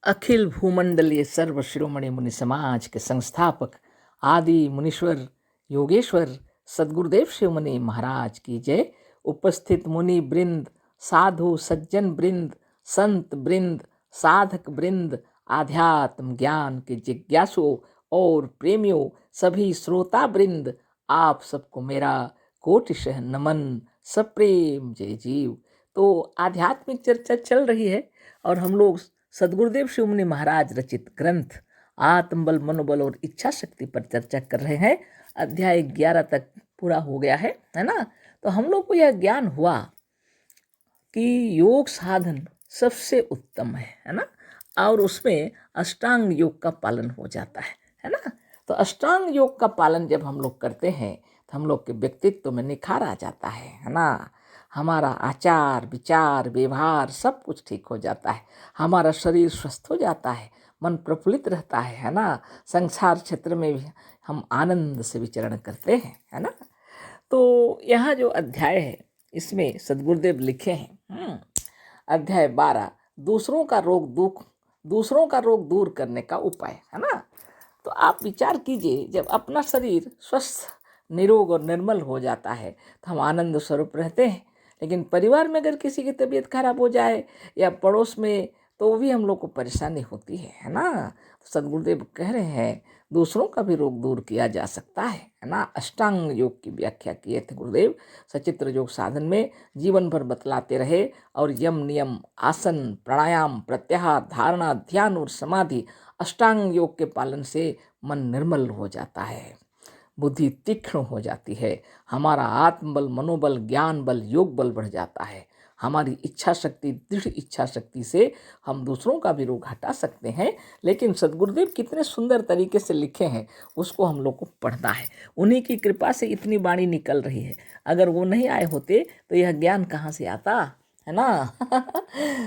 अखिल भूमंडलीय सर्व शिरोमणि मुनि समाज के संस्थापक आदि मुनीश्वर योगेश्वर सदगुरुदेव शिव मुनि महाराज की जय। उपस्थित मुनि वृंद, साधु सज्जन वृंद, संत वृंद, साधक वृंद, आध्यात्म ज्ञान के जिज्ञासुओं और प्रेमियों, सभी श्रोता वृंद, आप सबको मेरा कोटिशः नमन, सप्रेम जय जीव। तो आध्यात्मिक चर्चा चल रही है और हम लोग सदगुरुदेव शिव मुनि महाराज रचित ग्रंथ आत्मबल, मनोबल और इच्छा शक्ति पर चर्चा कर रहे हैं। अध्याय 11 तक पूरा हो गया है ना। तो हम लोग को यह ज्ञान हुआ कि योग साधन सबसे उत्तम है ना, और उसमें अष्टांग योग का पालन हो जाता है ना। तो अष्टांग योग का पालन जब हम लोग करते हैं तो हम लोग के व्यक्तित्व में निखार आ जाता है ना। हमारा आचार विचार व्यवहार सब कुछ ठीक हो जाता है, हमारा शरीर स्वस्थ हो जाता है, मन प्रफुल्लित रहता है ना। संसार क्षेत्र में भी हम आनंद से विचरण करते हैं है ना। तो यहाँ जो अध्याय है इसमें सदगुरुदेव लिखे हैं अध्याय 12 दूसरों का रोग दूर करने का उपाय है ना। तो आप विचार कीजिए, जब अपना शरीर स्वस्थ निरोग और निर्मल हो जाता है तो हम आनंद स्वरूप रहते हैं, लेकिन परिवार में अगर किसी की तबीयत खराब हो जाए या पड़ोस में तो भी हम लोग को परेशानी होती है ना। तो सदगुरुदेव कह रहे हैं दूसरों का भी रोग दूर किया जा सकता है ना। अष्टांग योग की व्याख्या किए थे गुरुदेव सचित्र योग साधन में, जीवन भर बतलाते रहे। और यम नियम आसन प्राणायाम प्रत्याहार धारणा ध्यान और समाधि अष्टांग योग के पालन से मन निर्मल हो जाता है, बुद्धि तीक्ष्ण हो जाती है, हमारा आत्मबल मनोबल ज्ञान बल योग बल बढ़ जाता है, हमारी इच्छा शक्ति दृढ़ इच्छा शक्ति से हम दूसरों का भी रोग हटा सकते हैं। लेकिन सदगुरुदेव कितने सुंदर तरीके से लिखे हैं उसको हम लोग को पढ़ना है। उन्हीं की कृपा से इतनी वाणी निकल रही है, अगर वो नहीं आए होते तो यह ज्ञान कहाँ से आता है ना।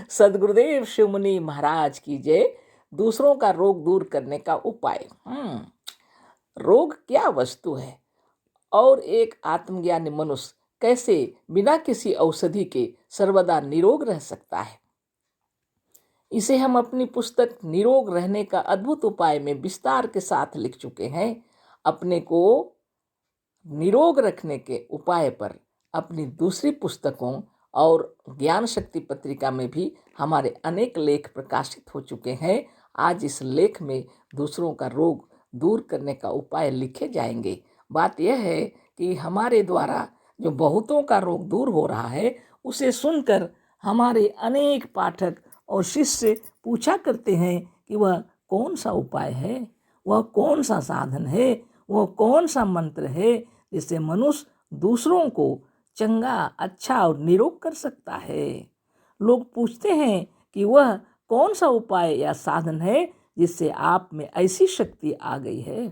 सदगुरुदेव शिव मुनि महाराज की जय। दूसरों का रोग दूर करने का उपाय। रोग क्या वस्तु है और एक आत्मज्ञानी मनुष्य कैसे बिना किसी औषधि के सर्वदा निरोग रह सकता है, इसे हम अपनी पुस्तक निरोग रहने का अद्भुत उपाय में विस्तार के साथ लिख चुके हैं। अपने को निरोग रखने के उपाय पर अपनी दूसरी पुस्तकों और ज्ञान शक्ति पत्रिका में भी हमारे अनेक लेख प्रकाशित हो चुके हैं। आज इस लेख में दूसरों का रोग दूर करने का उपाय लिखे जाएंगे। बात यह है कि हमारे द्वारा जो बहुतों का रोग दूर हो रहा है उसे सुनकर हमारे अनेक पाठक और शिष्य पूछा करते हैं कि वह कौन सा उपाय है, वह कौन सा साधन है, वह कौन सा मंत्र है जिससे मनुष्य दूसरों को चंगा अच्छा और निरोग कर सकता है। लोग पूछते हैं कि वह कौन सा उपाय या साधन है जिससे आप में ऐसी शक्ति आ गई है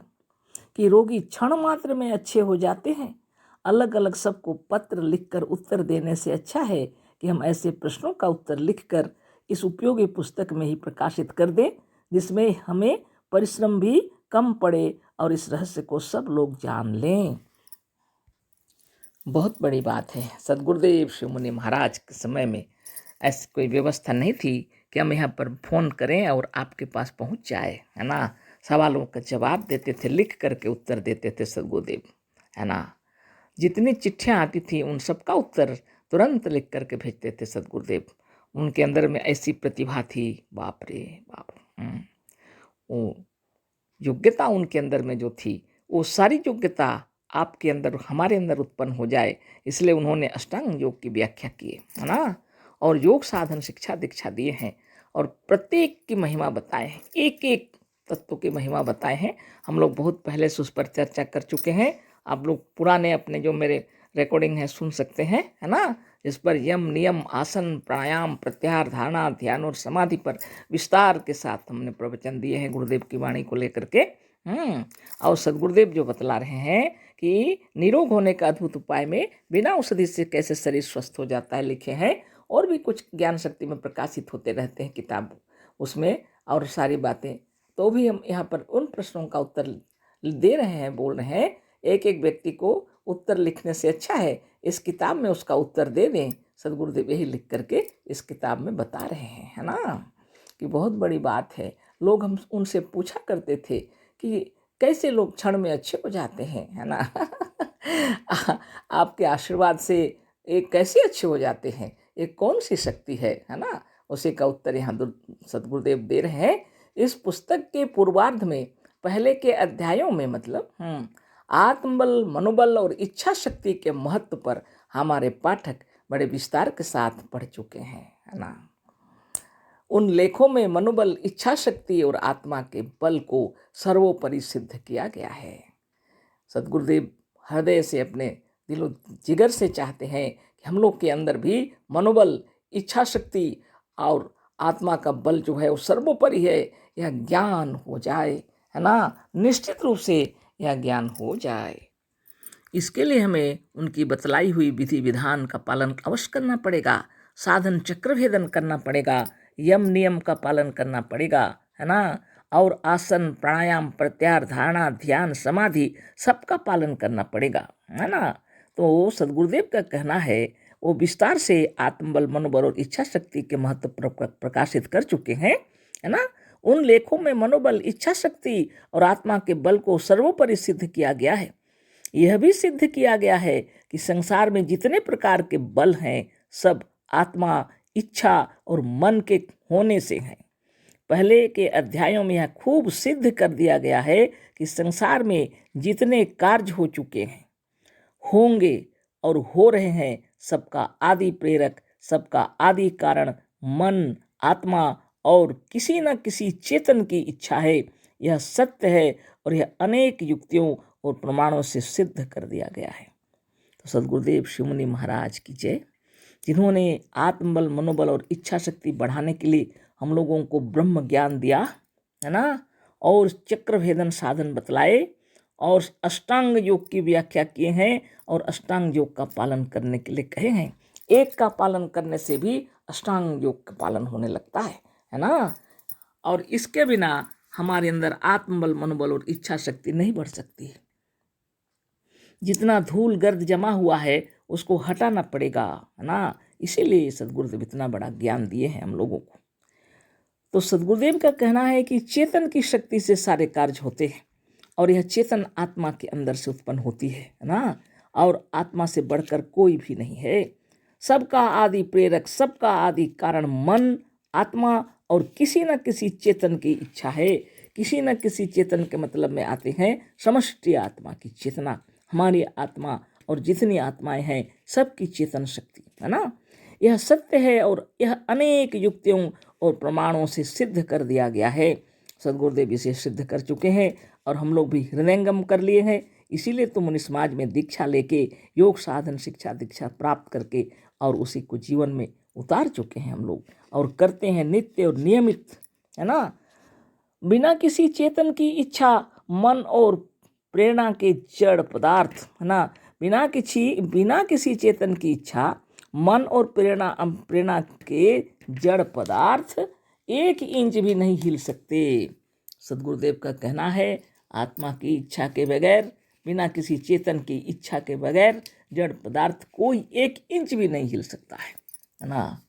कि रोगी क्षण मात्र में अच्छे हो जाते हैं। अलग अलग सबको पत्र लिखकर उत्तर देने से अच्छा है कि हम ऐसे प्रश्नों का उत्तर लिखकर इस उपयोगी पुस्तक में ही प्रकाशित कर दें, जिसमें हमें परिश्रम भी कम पड़े और इस रहस्य को सब लोग जान लें। बहुत बड़ी बात है। सदगुरुदेव शिव मुनि महाराज के समय में ऐसी कोई व्यवस्था नहीं थी कि हम यहाँ पर फ़ोन करें और आपके पास पहुँच जाए है ना। सवालों का जवाब देते थे, लिख करके उत्तर देते थे सदगुरुदेव है ना। जितनी चिट्ठियाँ आती थी उन सब का उत्तर तुरंत लिख करके भेजते थे सदगुरुदेव। उनके अंदर में ऐसी प्रतिभा थी, बाप रे बाप। वो योग्यता उनके अंदर में जो थी वो सारी योग्यता आपके अंदर हमारे अंदर उत्पन्न हो जाए, इसलिए उन्होंने अष्टांग योग की व्याख्या की है ना। और योग साधन शिक्षा दीक्षा दिए हैं और प्रत्येक की महिमा बताए हैं, एक एक तत्व की महिमा बताए हैं। हम लोग बहुत पहले से उस पर चर्चा कर चुके हैं। आप लोग पुराने अपने जो मेरे रिकॉर्डिंग है सुन सकते हैं है ना। इस पर यम नियम आसन प्राणायाम प्रत्याहार धारणा ध्यान और समाधि पर विस्तार के साथ हमने प्रवचन दिए हैं गुरुदेव की वाणी को लेकर के। और सदगुरुदेव जो बतला रहे हैं कि निरोग होने का अद्भुत उपाय में बिना औषधि से कैसे शरीर स्वस्थ हो जाता है लिखे हैं। और भी कुछ ज्ञान शक्ति में प्रकाशित होते रहते हैं किताब उसमें और सारी बातें। तो भी हम यहाँ पर उन प्रश्नों का उत्तर दे रहे हैं, बोल रहे हैं। एक एक व्यक्ति को उत्तर लिखने से अच्छा है इस किताब में उसका उत्तर दे दें। सदगुरुदेव यही लिख करके इस किताब में बता रहे हैं है ना। कि बहुत बड़ी बात है। लोग हम उनसे पूछा करते थे कि कैसे लोग क्षण में अच्छे हो जाते हैं, है ना। आपके आशीर्वाद से एक कैसे अच्छे हो जाते हैं, एक कौन सी शक्ति है ना। उसी का उत्तर यहाँ सदगुरुदेव दे रहे हैं। इस पुस्तक के पूर्वार्ध में पहले के अध्यायों में मतलब आत्मबल, मनोबल और इच्छा शक्ति के महत्व पर हमारे पाठक बड़े विस्तार के साथ पढ़ चुके हैं, है ना। उन लेखों में मनोबल, इच्छा शक्ति और आत्मा के बल को सर्वोपरि सिद्ध किया गया है। सदगुरुदेव हृदय से, अपने दिलो जिगर से चाहते हैं कि हम लोग के अंदर भी मनोबल, इच्छा शक्ति और आत्मा का बल जो है वो सर्वोपरि है, यह ज्ञान हो जाए, है ना। निश्चित रूप से यह ज्ञान हो जाए। इसके लिए हमें उनकी बतलाई हुई विधि विधान का पालन अवश्य करना पड़ेगा, साधन चक्र भेदन करना पड़ेगा, यम नियम का पालन करना पड़ेगा, है ना। और आसन, प्राणायाम, प्रत्याहार, धारणा, ध्यान, समाधि सबका पालन करना पड़ेगा, है ना। तो सदगुरुदेव का कहना है, वो विस्तार से आत्मबल, मनोबल और इच्छा शक्ति के महत्व प्रकाशित कर चुके हैं, है ना। उन लेखों में मनोबल, इच्छा शक्ति और आत्मा के बल को सर्वोपरि सिद्ध किया गया है। यह भी सिद्ध किया गया है कि संसार में जितने प्रकार के बल हैं सब आत्मा, इच्छा और मन के होने से हैं। पहले के अध्यायों में यह खूब सिद्ध कर दिया गया है कि संसार में जितने कार्य हो चुके हैं, होंगे और हो रहे हैं, सबका आदि प्रेरक, सबका आदि कारण मन, आत्मा और किसी न किसी चेतन की इच्छा है। यह सत्य है और यह अनेक युक्तियों और प्रमाणों से सिद्ध कर दिया गया है। तो सदगुरुदेव शिवमुनि महाराज की जय, जिन्होंने आत्मबल, मनोबल और इच्छा शक्ति बढ़ाने के लिए हम लोगों को ब्रह्म ज्ञान दिया, है ना, और चक्र भेदन साधन बतलाए और अष्टांग योग की व्याख्या किए हैं और अष्टांग योग का पालन करने के लिए कहे हैं। एक का पालन करने से भी अष्टांग योग का पालन होने लगता है ना। और इसके बिना हमारे अंदर आत्मबल, मनोबल और इच्छा शक्ति नहीं बढ़ सकती। जितना धूल गर्द जमा हुआ है उसको हटाना पड़ेगा, है ना। इसीलिए सदगुरुदेव इतना बड़ा ज्ञान दिए हैं हम लोगों को। तो सदगुरुदेव का कहना है कि चेतन की शक्ति से सारे कार्य होते हैं और यह चेतन आत्मा के अंदर से उत्पन्न होती है ना। और आत्मा से बढ़कर कोई भी नहीं है। सबका आदि प्रेरक, सबका आदि कारण मन, आत्मा और किसी न किसी चेतन की इच्छा है। किसी न किसी चेतन के मतलब में आते हैं समष्टि आत्मा की चेतना, हमारी आत्मा और जितनी आत्माएं हैं सबकी चेतन शक्ति, है ना। यह सत्य है और यह अनेक युक्तियों और प्रमाणों से सिद्ध कर दिया गया है। सदगुरुदेव इसे सिद्ध कर चुके हैं और हम लोग भी हृदयंगम कर लिए हैं। इसीलिए तो मुनि समाज में दीक्षा लेके योग साधन शिक्षा दीक्षा प्राप्त करके और उसी को जीवन में उतार चुके हैं हम लोग और करते हैं नित्य और नियमित, है ना। बिना किसी चेतन की इच्छा, मन और प्रेरणा के जड़ पदार्थ, है ना, बिना किसी चेतन की इच्छा, मन और प्रेरणा के जड़ पदार्थ 1 इंच भी नहीं हिल सकते। सदगुरुदेव का कहना है, आत्मा की इच्छा के बगैर, बिना किसी चेतन की इच्छा के बगैर जड़ पदार्थ कोई 1 इंच भी नहीं हिल सकता है ना।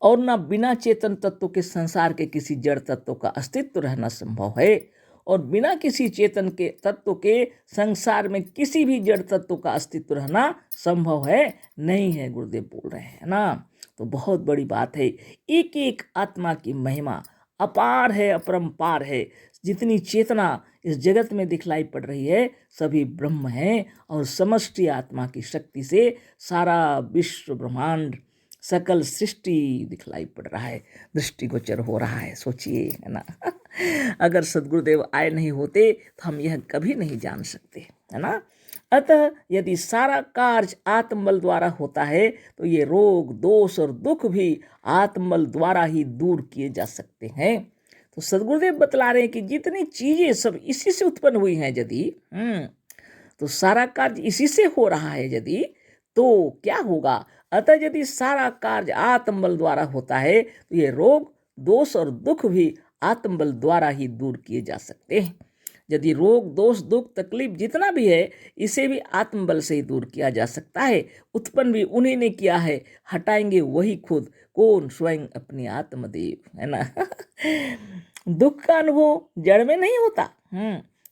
और ना बिना चेतन तत्व के संसार के किसी जड़ तत्व का अस्तित्व रहना संभव है और बिना किसी चेतन के तत्व के संसार में किसी भी जड़ तत्व का अस्तित्व रहना संभव है नहीं है, गुरुदेव बोल रहे हैं ना। तो बहुत बड़ी बात है। एक एक आत्मा की महिमा अपार है, अपरंपार है। जितनी चेतना इस जगत में दिखलाई पड़ रही है सभी ब्रह्म है और समष्टि आत्मा की शक्ति से सारा विश्व ब्रह्मांड सकल सृष्टि दिखलाई पड़ रहा है, दृष्टिगोचर हो रहा है। सोचिए, है ना। अगर सदगुरुदेव आए नहीं होते तो हम यह कभी नहीं जान सकते, है ना। अतः यदि सारा कार्य आत्मबल द्वारा होता है तो ये रोग, दोष और दुख भी आत्मबल द्वारा ही दूर किए जा सकते हैं। तो सदगुरुदेव बतला रहे हैं कि जितनी चीजें सब इसी से उत्पन्न हुई हैं, यदि तो सारा कार्य इसी से हो रहा है यदि, तो क्या होगा। अतः यदि सारा कार्य आत्मबल द्वारा होता है तो ये रोग, दोष और दुख भी आत्मबल द्वारा ही दूर किए जा सकते हैं। यदि रोग, दोष, दुख, तकलीफ जितना भी है इसे भी आत्मबल से ही दूर किया जा सकता है। उत्पन्न भी उन्हीं ने किया है, हटाएंगे वही खुद। कौन स्वयं अपनी आत्मदेव, है ना। दुख का अनुभव जड़ में नहीं होता।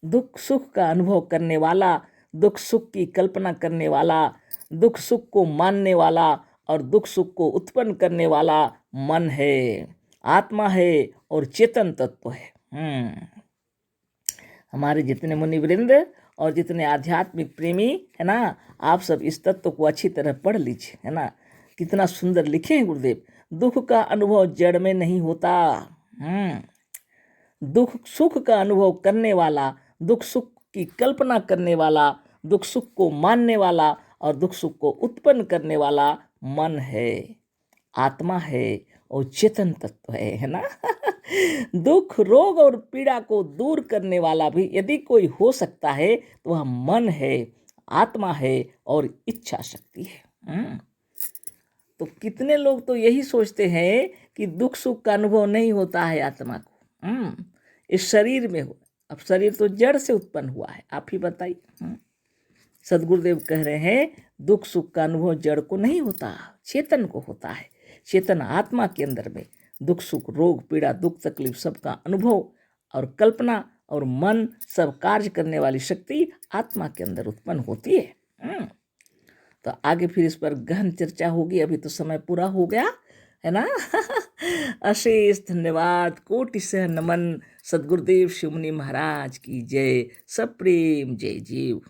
दुख सुख का अनुभव करने वाला, दुख सुख की कल्पना करने वाला, दुख सुख को मानने वाला और दुख सुख को उत्पन्न करने वाला मन है, आत्मा है और चेतन तत्व है। हमारे जितने मुनि वृंद और जितने आध्यात्मिक प्रेमी है ना, आप सब इस तत्व को अच्छी तरह पढ़ लीजिए, है ना। कितना सुंदर लिखे हैं गुरुदेव। दुख का अनुभव जड़ में नहीं होता। दुख सुख का अनुभव करने वाला, दुख सुख की कल्पना करने वाला, दुख सुख को मानने वाला और दुख सुख को उत्पन्न करने वाला मन है, आत्मा है और चेतन तत्व है ना। दुख रोग और पीड़ा को दूर करने वाला भी यदि कोई हो सकता है तो वह मन है, आत्मा है और इच्छा शक्ति है। तो कितने लोग तो यही सोचते हैं कि दुख सुख का अनुभव नहीं होता है आत्मा को, इस शरीर में हो। अब शरीर तो जड़ से उत्पन्न हुआ है, आप ही बताइए। सदगुरुदेव कह रहे हैं दुख सुख का अनुभव जड़ को नहीं होता, चेतन को होता है। चेतन आत्मा के अंदर में दुख सुख रोग पीड़ा दुख तकलीफ सबका अनुभव और कल्पना और मन सब कार्य करने वाली शक्ति आत्मा के अंदर उत्पन्न होती है। तो आगे फिर इस पर गहन चर्चा होगी, अभी तो समय पूरा हो गया है ना। अशेष धन्यवाद, कोटि से नमन। सदगुरुदेव शिवमुनि महाराज की जय। सब प्रेम, जय जीव।